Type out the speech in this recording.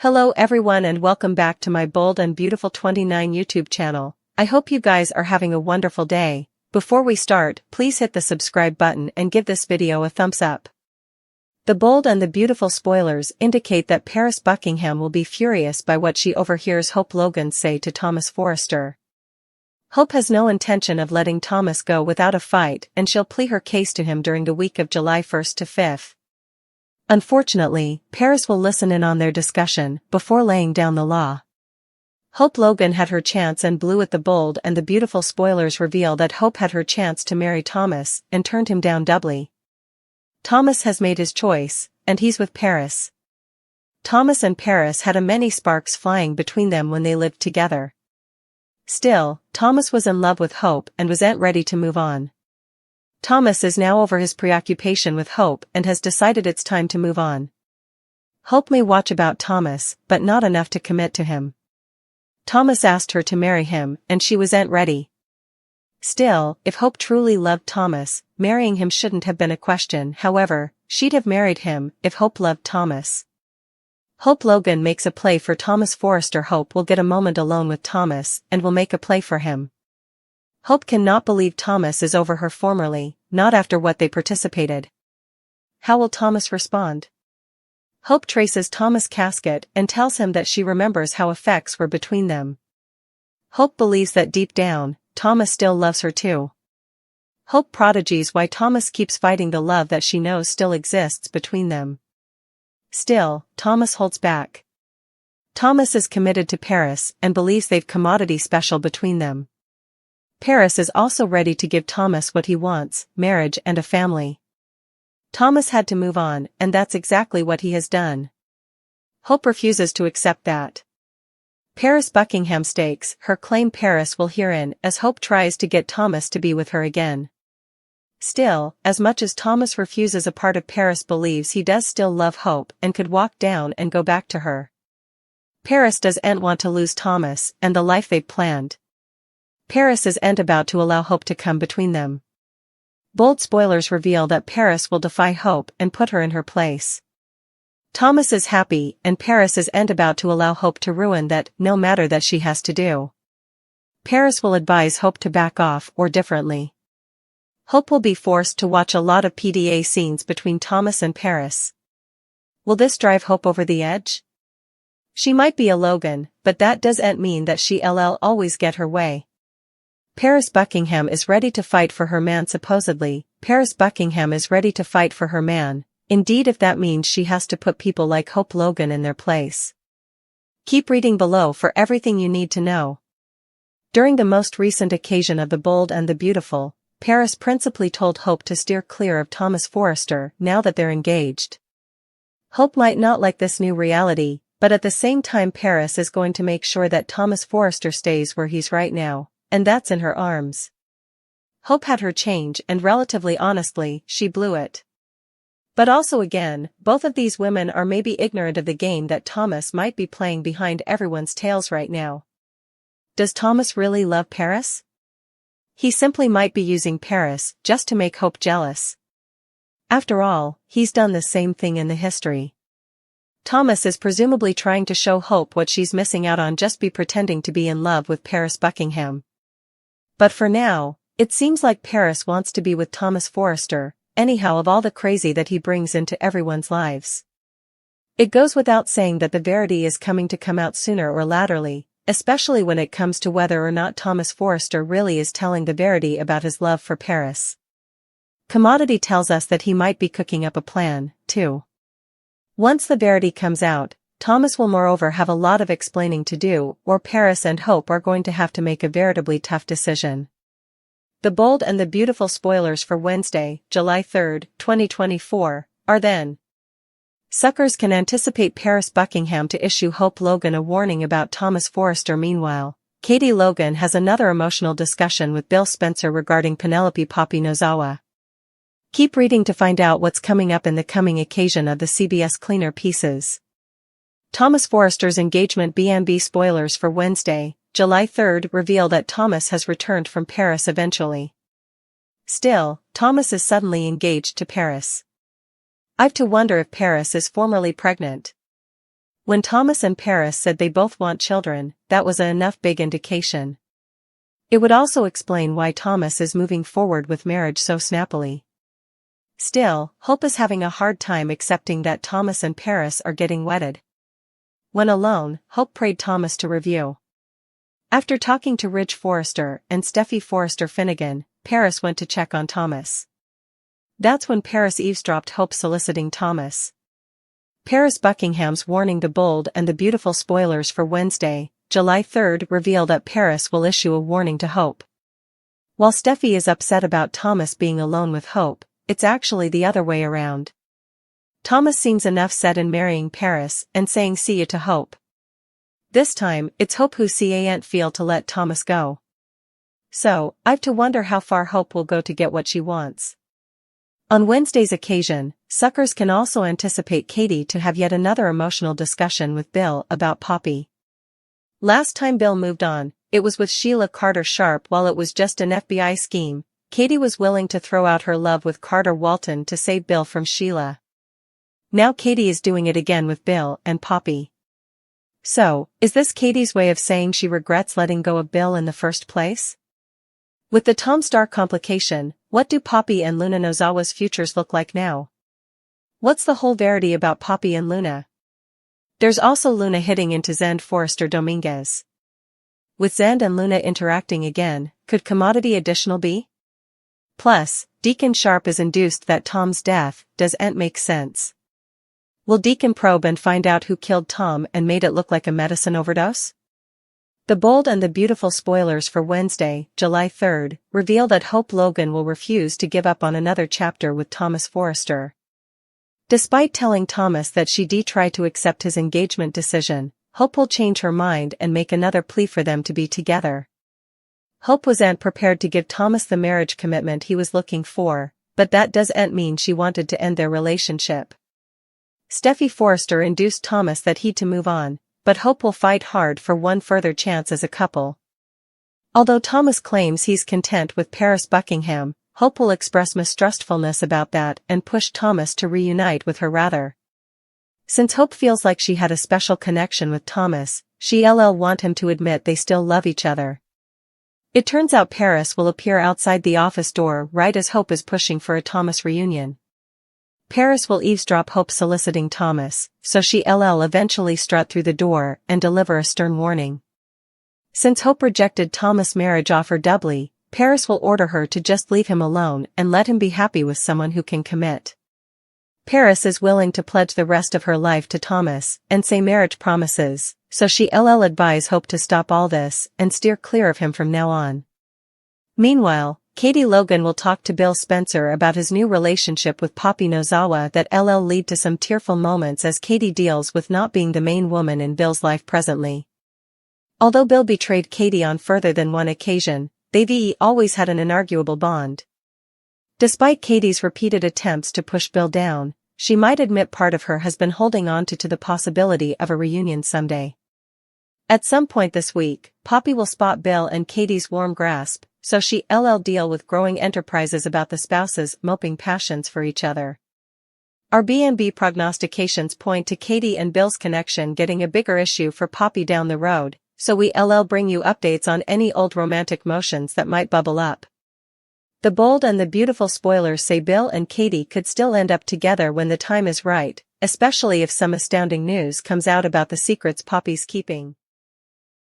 Hello everyone and welcome back to my Bold and Beautiful 29 YouTube channel. I hope you guys are having a wonderful day. Before we start, please hit the subscribe button and give this video a thumbs up. The Bold and the Beautiful spoilers indicate that Paris Buckingham will be furious by what she overhears Hope Logan say to Thomas Forrester. Hope has no intention of letting Thomas go without a fight, and she'll plead her case to him during the week of July 1st to 5th. Unfortunately, Paris will listen in on their discussion before laying down the law. Hope Logan had her chance and blew it. The Bold and the Beautiful spoilers reveal that Hope had her chance to marry Thomas and turned him down doubly. Thomas has made his choice, and he's with Paris. Thomas and Paris had many sparks flying between them when they lived together. Still, Thomas was in love with Hope and wasn't ready to move on. Thomas is now over his preoccupation with Hope and has decided it's time to move on. Hope may watch about Thomas, but not enough to commit to him. Thomas asked her to marry him, and she wasn't ready. Still, if Hope truly loved Thomas, marrying him shouldn't have been a question. However, she'd have married him if Hope loved Thomas. Hope Logan makes a play for Thomas Forrester. Hope will get a moment alone with Thomas and will make a play for him. Hope cannot believe Thomas is over her formerly, not after what they participated. How will Thomas respond? Hope traces Thomas' casket and tells him that she remembers how effects were between them. Hope believes that deep down, Thomas still loves her too. Hope prodigies why Thomas keeps fighting the love that she knows still exists between them. Still, Thomas holds back. Thomas is committed to Paris and believes they've commodity special between them. Paris is also ready to give Thomas what he wants, marriage and a family. Thomas had to move on, and that's exactly what he has done. Hope refuses to accept that. Paris Buckingham stakes her claim. Paris will hear in as Hope tries to get Thomas to be with her again. Still, as much as Thomas refuses, a part of Paris believes he does still love Hope and could walk down and go back to her. Paris doesn't want to lose Thomas and the life they've planned. Paris isn't about to allow Hope to come between them. Bold spoilers reveal that Paris will defy Hope and put her in her place. Thomas is happy, and Paris isn't about to allow Hope to ruin that, no matter that she has to do. Paris will advise Hope to back off or differently. Hope will be forced to watch a lot of PDA scenes between Thomas and Paris. Will this drive Hope over the edge? She might be a Logan, but that doesn't mean that she'll always get her way. Paris Buckingham is ready to fight for her man. Supposedly, Paris Buckingham is ready to fight for her man, indeed, if that means she has to put people like Hope Logan in their place. Keep reading below for everything you need to know. During the most recent occasion of the Bold and the Beautiful, Paris principally told Hope to steer clear of Thomas Forrester now that they're engaged. Hope might not like this new reality, but at the same time Paris is going to make sure that Thomas Forrester stays where he's right now. And that's in her arms. Hope had her change, and relatively honestly, she blew it. But also again, both of these women are maybe ignorant of the game that Thomas might be playing behind everyone's tails right now. Does Thomas really love Paris? He simply might be using Paris just to make Hope jealous. After all, he's done the same thing in the history. Thomas is presumably trying to show Hope what she's missing out on, just be pretending to be in love with Paris Buckingham. But for now, it seems like Paris wants to be with Thomas Forrester, anyhow, of all the crazy that he brings into everyone's lives. It goes without saying that the verity is coming to come out sooner or laterly, especially when it comes to whether or not Thomas Forrester really is telling the verity about his love for Paris. Commodity tells us that he might be cooking up a plan, too. Once the verity comes out, Thomas will moreover have a lot of explaining to do, or Paris and Hope are going to have to make a veritably tough decision. The Bold and the Beautiful spoilers for Wednesday, July 3rd, 2024, are then. Suckers can anticipate Paris Buckingham to issue Hope Logan a warning about Thomas Forrester. Meanwhile, Katie Logan has another emotional discussion with Bill Spencer regarding Penelope Poppy Nozawa. Keep reading to find out what's coming up in the coming occasion of the CBS Cleaner pieces. Thomas Forrester's engagement. B&B spoilers for Wednesday, July 3rd reveal that Thomas has returned from Paris eventually. Still, Thomas is suddenly engaged to Paris. I've to wonder if Paris is formerly pregnant. When Thomas and Paris said they both want children, that was enough big indication. It would also explain why Thomas is moving forward with marriage so snappily. Still, Hope is having a hard time accepting that Thomas and Paris are getting wedded. When alone, Hope prayed Thomas to review. After talking to Ridge Forrester and Steffi Forrester Finnegan, Paris went to check on Thomas. That's when Paris eavesdropped Hope soliciting Thomas. Paris Buckingham's warning to Bold and the Beautiful spoilers for Wednesday, July 3rd reveal that Paris will issue a warning to Hope. While Steffi is upset about Thomas being alone with Hope, it's actually the other way around. Thomas seems enough set in marrying Paris and saying see you to Hope. This time, it's Hope who can't feel to let Thomas go. So, I've to wonder how far Hope will go to get what she wants. On Wednesday's occasion, suckers can also anticipate Katie to have yet another emotional discussion with Bill about Poppy. Last time Bill moved on, it was with Sheila Carter Sharp. While it was just an FBI scheme, Katie was willing to throw out her love with Carter Walton to save Bill from Sheila. Now Katie is doing it again with Bill and Poppy. So, is this Katie's way of saying she regrets letting go of Bill in the first place? With the Tom Star complication, what do Poppy and Luna Nozawa's futures look like now? What's the whole verity about Poppy and Luna? There's also Luna hitting into Zend Forrester Dominguez. With Zend and Luna interacting again, could commodity additional be? Plus, Deacon Sharp is induced that Tom's death doesn't make sense. Will Deacon probe and find out who killed Tom and made it look like a medicine overdose? The Bold and the Beautiful spoilers for Wednesday, July 3rd, reveal that Hope Logan will refuse to give up on another chapter with Thomas Forrester. Despite telling Thomas that she'd try to accept his engagement decision, Hope will change her mind and make another plea for them to be together. Hope wasn't prepared to give Thomas the marriage commitment he was looking for, but that doesn't mean she wanted to end their relationship. Steffi Forrester induced Thomas that he'd to move on, but Hope will fight hard for one further chance as a couple. Although Thomas claims he's content with Paris Buckingham, Hope will express mistrustfulness about that and push Thomas to reunite with her rather. Since Hope feels like she had a special connection with Thomas, she'll want him to admit they still love each other. It turns out Paris will appear outside the office door right as Hope is pushing for a Thomas reunion. Paris will eavesdrop Hope soliciting Thomas, so she'll eventually strut through the door and deliver a stern warning. Since Hope rejected Thomas' marriage offer doubly, Paris will order her to just leave him alone and let him be happy with someone who can commit. Paris is willing to pledge the rest of her life to Thomas and say marriage promises, so she'll advise Hope to stop all this and steer clear of him from now on. Meanwhile, Katie Logan will talk to Bill Spencer about his new relationship with Poppy Nozawa that'll lead to some tearful moments as Katie deals with not being the main woman in Bill's life presently. Although Bill betrayed Katie on further than one occasion, they've always had an inarguable bond. Despite Katie's repeated attempts to push Bill down, she might admit part of her has been holding on to the possibility of a reunion someday. At some point this week, Poppy will spot Bill and Katie's warm grasp, so she'll deal with growing enterprises about the spouses' moping passions for each other. Our B&B prognostications point to Katie and Bill's connection getting a bigger issue for Poppy down the road, so we'll bring you updates on any old romantic motions that might bubble up. The Bold and the Beautiful spoilers say Bill and Katie could still end up together when the time is right, especially if some astounding news comes out about the secrets Poppy's keeping.